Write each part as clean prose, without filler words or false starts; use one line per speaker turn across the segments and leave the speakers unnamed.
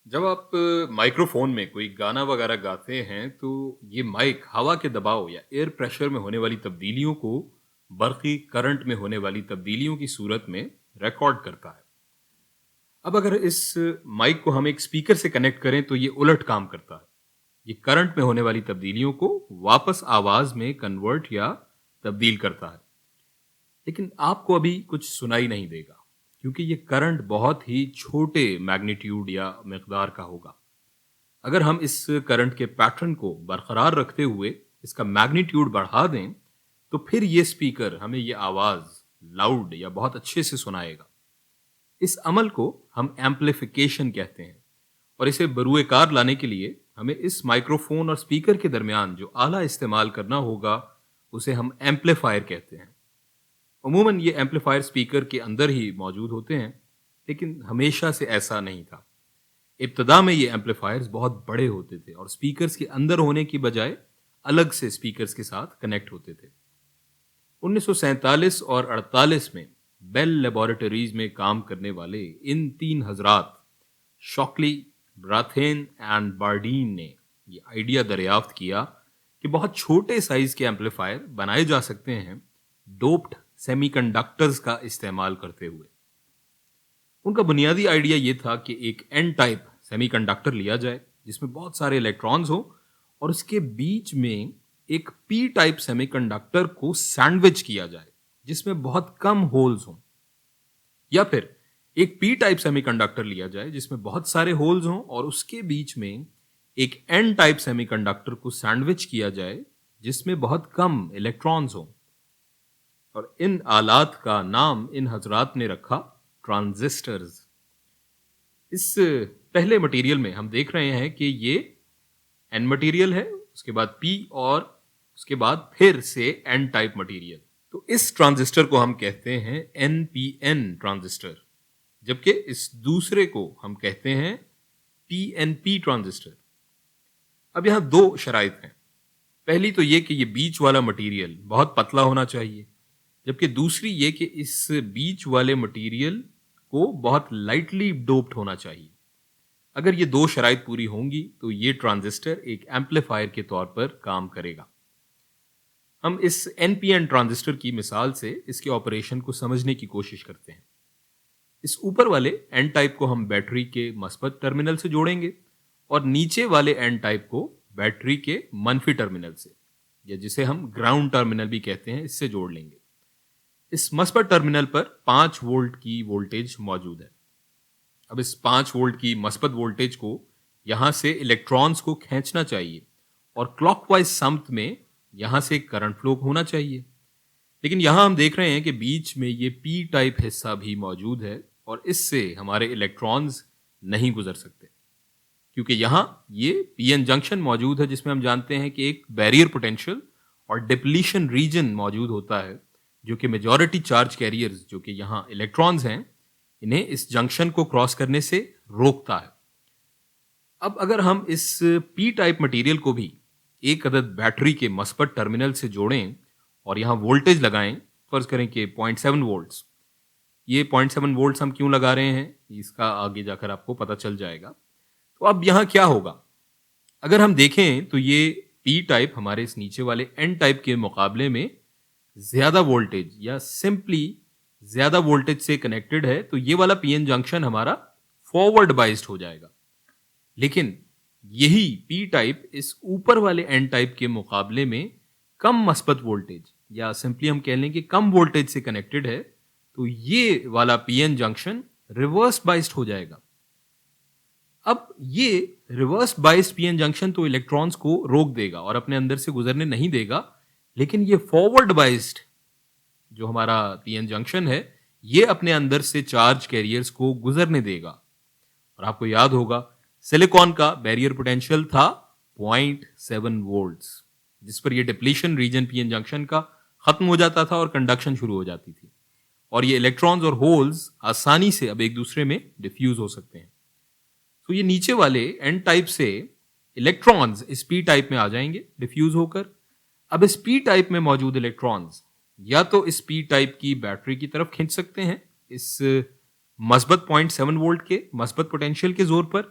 जब आप माइक्रोफोन में कोई गाना वगैरह गाते हैं तो ये माइक हवा के दबाव या एयर प्रेशर में होने वाली तब्दीलियों को बरक़ी करंट में होने वाली तब्दीलियों की सूरत में रिकॉर्ड करता है। अब अगर इस माइक को हम एक स्पीकर से कनेक्ट करें तो ये उलट काम करता है। ये करंट में होने वाली तब्दीलियों को वापस आवाज में कन्वर्ट या तब्दील करता है। लेकिन आपको अभी कुछ सुनाई नहीं देगा क्योंकि ये करंट बहुत ही छोटे मैग्नीट्यूड या मिकदार का होगा। अगर हम इस करंट के पैटर्न को बरकरार रखते हुए इसका मैग्नीट्यूड बढ़ा दें तो फिर ये स्पीकर हमें ये आवाज लाउड या बहुत अच्छे से सुनाएगा। इस अमल को हम एम्प्लीफिकेशन कहते हैं और इसे बरूए कार लाने के लिए हमें इस माइक्रोफोन और स्पीकर के दरमियान जो आला इस्तेमाल करना होगा उसे हम एम्पलीफायर कहते हैं। अमूमन ये एम्पलीफायर स्पीकर के अंदर ही मौजूद होते हैं, लेकिन हमेशा से ऐसा नहीं था। इब्तदा में ये एम्पलीफायर्स बहुत बड़े होते थे और स्पीकर्स के अंदर होने की बजाय अलग से स्पीकर्स के साथ कनेक्ट होते थे। 1947 और 48 में बेल लेबोरेटरीज में काम करने वाले इन तीन हजरात शॉकली, ब्राथेन एंड बार्डीन ने ये आइडिया दरियाफ्त किया कि बहुत छोटे साइज के एम्पलीफायर बनाए जा सकते हैं डोप्ड सेमीकंडक्टर्स का इस्तेमाल करते हुए। उनका बुनियादी आइडिया ये था कि एक एन टाइप सेमीकंडक्टर लिया जाए जिसमें बहुत सारे इलेक्ट्रॉन्स हो और उसके बीच में एक पी टाइप सेमीकंडक्टर को सैंडविच किया जाए जिसमें बहुत कम होल्स हों, या फिर एक पी टाइप सेमीकंडक्टर लिया जाए जिसमें बहुत सारे होल्स हों और उसके बीच में एक एन टाइप सेमीकंडक्टर को सैंडविच किया जाए जिसमें बहुत कम इलेक्ट्रॉन्स हों। और इन आलात का नाम इन हजरात ने रखा ट्रांजिस्टर्स। इस पहले मटेरियल में हम देख रहे हैं कि ये एन मटेरियल है, उसके बाद पी और उसके बाद फिर से एन टाइप मटेरियल। तो इस ट्रांजिस्टर को हम कहते हैं एनपीएन ट्रांजिस्टर, जबकि इस दूसरे को हम कहते हैं पीएनपी ट्रांजिस्टर। अब यहां दो शराइत हैं। पहली तो ये कि ये बीच वाला मटेरियल बहुत पतला होना चाहिए, जबकि दूसरी ये कि इस बीच वाले मटेरियल को बहुत लाइटली डोप्ड होना चाहिए। अगर ये दो शराइत पूरी होंगी तो ये ट्रांजिस्टर एक एम्पलीफायर के तौर पर काम करेगा। हम इस एनपीएन ट्रांजिस्टर की मिसाल से इसके ऑपरेशन को समझने की कोशिश करते हैं। इस ऊपर वाले एन टाइप को हम बैटरी के मस्बत टर्मिनल से जोड़ेंगे और नीचे वाले एन टाइप को बैटरी के मनफी टर्मिनल से, या जिसे हम ग्राउंड टर्मिनल भी कहते हैं, इससे जोड़ लेंगे। इस मस्बत टर्मिनल पर 5 वोल्ट की वोल्टेज मौजूद है। अब इस 5 वोल्ट की मस्बत वोल्टेज को यहां से इलेक्ट्रॉन्स को खींचना चाहिए और क्लॉकवाइज समत में यहां से करंट फ्लो होना चाहिए। लेकिन यहां हम देख रहे हैं कि बीच में ये पी टाइप हिस्सा भी मौजूद है और इससे हमारे इलेक्ट्रॉन्स नहीं गुजर सकते, क्योंकि यहां ये पीएन जंक्शन मौजूद है जिसमें हम जानते हैं कि एक बैरियर पोटेंशियल और डिप्लीशन रीजन मौजूद होता है जो कि मेजॉरिटी चार्ज कैरियर्स, जो कि यहां इलेक्ट्रॉन्स हैं, इन्हें इस जंक्शन को क्रॉस करने से रोकता है। अब अगर हम इस पी टाइप मटेरियल को भी एक अदद बैटरी के मस्बत टर्मिनल से जोड़ें और यहां वोल्टेज लगाएं, फर्ज करें कि 0.7 वोल्ट्स। ये 0.7 वोल्ट्स हम क्यों लगा रहे हैं इसका आगे जाकर आपको पता चल जाएगा। तो अब यहां क्या होगा, अगर हम देखें तो ये पी टाइप हमारे इस नीचे वाले एन टाइप के मुकाबले में ज्यादा वोल्टेज या सिंपली ज्यादा वोल्टेज से कनेक्टेड है, तो ये वाला पीएन जंक्शन हमारा फॉरवर्ड बाइस्ड हो जाएगा। लेकिन यही पी टाइप इस ऊपर वाले एन टाइप के मुकाबले में कम मस्बत वोल्टेज या सिंपली हम कह लें कि कम वोल्टेज से कनेक्टेड है, तो ये वाला पीएन जंक्शन रिवर्स बाइस्ड हो जाएगा। अब ये रिवर्स बाइस्ड पीएन जंक्शन तो इलेक्ट्रॉन्स को रोक देगा और अपने अंदर से गुजरने नहीं देगा, लेकिन ये फॉरवर्ड बाइस्ड जो हमारा पीएन जंक्शन है ये अपने अंदर से चार्ज कैरियर्स को गुजरने देगा। और आपको याद होगा सिलिकॉन का बैरियर पोटेंशियल था 0.7 वोल्ट्स, जिस पर ये डिप्लीशन रीजन पीएन जंक्शन का खत्म हो जाता था और कंडक्शन शुरू हो जाती थी, और ये इलेक्ट्रॉन्स और होल्स आसानी से अब एक दूसरे में डिफ्यूज हो सकते हैं। तो ये नीचे वाले एन टाइप से इलेक्ट्रॉन्स इस पी टाइप में आ जाएंगे डिफ्यूज होकर। अब इस पी टाइप में मौजूद इलेक्ट्रॉन्स या तो इस पी टाइप की बैटरी की तरफ खींच सकते हैं इस मस्बत 0.7 वोल्ट के मस्बत पोटेंशियल के जोर पर,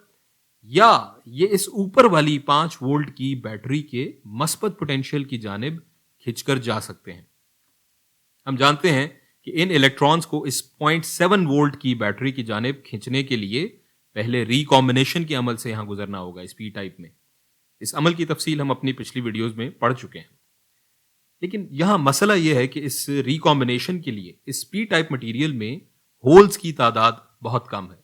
या ये इस ऊपर वाली 5 वोल्ट की बैटरी के मस्बत पोटेंशियल की जानिब खिंचकर जा सकते हैं। हम जानते हैं कि इन इलेक्ट्रॉन्स को इस 0.7 वोल्ट की बैटरी की जानिब खींचने के लिए पहले रिकॉम्बिनेशन के अमल से यहां गुजरना होगा इस पी टाइप में। इस अमल की तफसील हम अपनी पिछली वीडियोस में पढ़ चुके हैं। लेकिन यहां मसला यह है कि इस रिकॉम्बिनेशन के लिए इस पी टाइप मटेरियल में होल्स की तादाद बहुत कम है,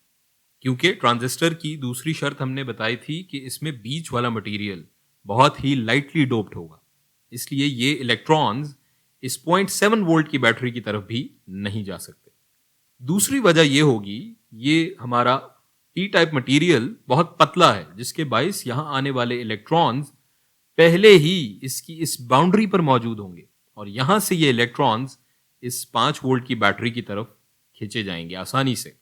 क्योंकि ट्रांजिस्टर की दूसरी शर्त हमने बताई थी कि इसमें बीच वाला मटेरियल बहुत ही लाइटली डोप्ड होगा, इसलिए ये इलेक्ट्रॉन्स इस 0.7 वोल्ट की बैटरी की तरफ भी नहीं जा सकते। दूसरी वजह यह होगी, ये हमारा पी टाइप मटेरियल बहुत पतला है, जिसके बाइस यहां आने वाले इलेक्ट्रॉन्स पहले ही इसकी इस बाउंड्री पर मौजूद होंगे और यहां से ये इलेक्ट्रॉन्स इस 5 वोल्ट की बैटरी की तरफ खींचे जाएंगे आसानी से।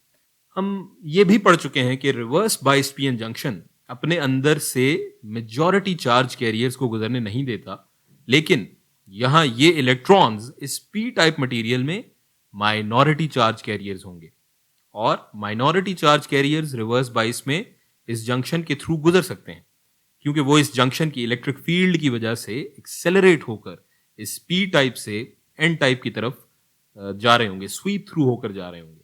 हम ये भी पढ़ चुके हैं कि रिवर्स बाइस्ड पीएन जंक्शन अपने अंदर से मेजॉरिटी चार्ज कैरियर्स को गुजरने नहीं देता, लेकिन यहां ये इलेक्ट्रॉन्स इस पी टाइप मटेरियल में माइनॉरिटी चार्ज कैरियर्स होंगे और minority charge carriers reverse bias में इस जंक्शन के थ्रू गुजर सकते हैं, क्योंकि वो इस जंक्शन की इलेक्ट्रिक फील्ड की वजह से एक्सेलरेट होकर इस पी टाइप से एन टाइप की तरफ जा रहे होंगे, स्वीप थ्रू होकर जा रहे होंगे,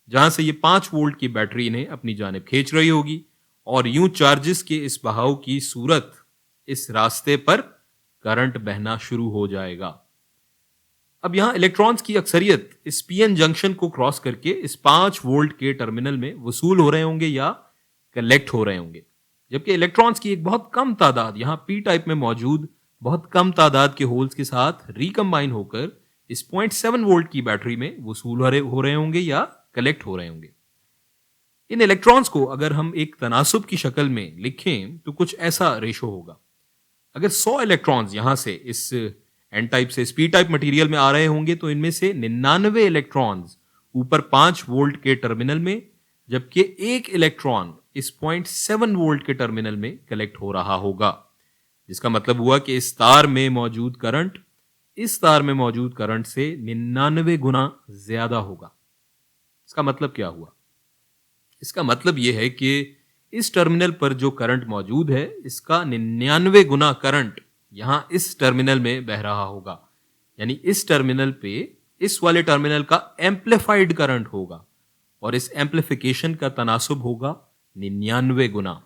जहां से ये 5 वोल्ट की बैटरी इन्हें अपनी जानिब खींच रही होगी और यूं चार्जेस के इस बहाव की सूरत इस रास्ते पर करंट बहना शुरू हो जाएगा। अब यहां इलेक्ट्रॉन्स की अक्सरियत इस पीएन जंक्शन को क्रॉस करके इस 5 वोल्ट के टर्मिनल में वसूल हो रहे होंगे या कलेक्ट हो रहे होंगे, जबकि इलेक्ट्रॉन्स की एक बहुत कम तादाद यहां पी टाइप में मौजूद बहुत कम तादाद के होल्स के साथ रिकम्बाइन होकर इस 0.7 वोल्ट की बैटरी में वसूल हो रहे होंगे या कलेक्ट हो रहे होंगे। इन इलेक्ट्रॉन्स को अगर हम एक तनासुब की शक्ल में लिखें तो कुछ ऐसा रेशो होगा। अगर 100 इलेक्ट्रॉन्स यहां से इस एन टाइप से इस पी टाइप मटेरियल में आ रहे होंगे तो इनमें से 99 इलेक्ट्रॉन्स ऊपर 5 वोल्ट के टर्मिनल में, जबकि एक इलेक्ट्रॉन इस 0.7 वोल्ट के टर्मिनल में कलेक्ट हो रहा होगा, जिसका मतलब हुआ कि इस तार में मौजूद करंट इस तार में मौजूद करंट से 99 गुना ज्यादा होगा। इसका मतलब क्या हुआ? इसका मतलब यह है कि इस टर्मिनल पर जो करंट मौजूद है इसका 99 गुना करंट यहां इस टर्मिनल में बह रहा होगा, यानी इस टर्मिनल पे इस वाले टर्मिनल का एम्पलीफाइड करंट होगा और इस एम्पलीफिकेशन का तनासुब होगा 99 गुना,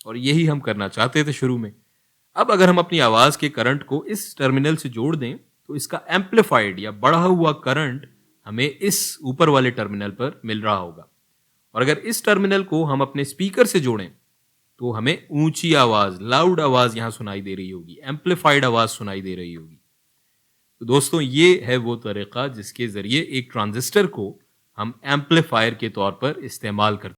और यही हम करना चाहते थे शुरू में। अब अगर हम अपनी आवाज के करंट को इस टर्मिनल से जोड़ दें तो इसका एम्पलीफाइड या बढ़ा हुआ करंट हमें इस ऊपर वाले टर्मिनल पर मिल रहा होगा, और अगर इस टर्मिनल को हम अपने स्पीकर से जोड़ें तो हमें ऊंची आवाज, लाउड आवाज यहां सुनाई दे रही होगी, एम्पलीफाइड आवाज सुनाई दे रही होगी। तो दोस्तों, ये है वो तरीका जिसके जरिए एक ट्रांजिस्टर को हम एम्पलीफायर के तौर पर इस्तेमाल करते हैं।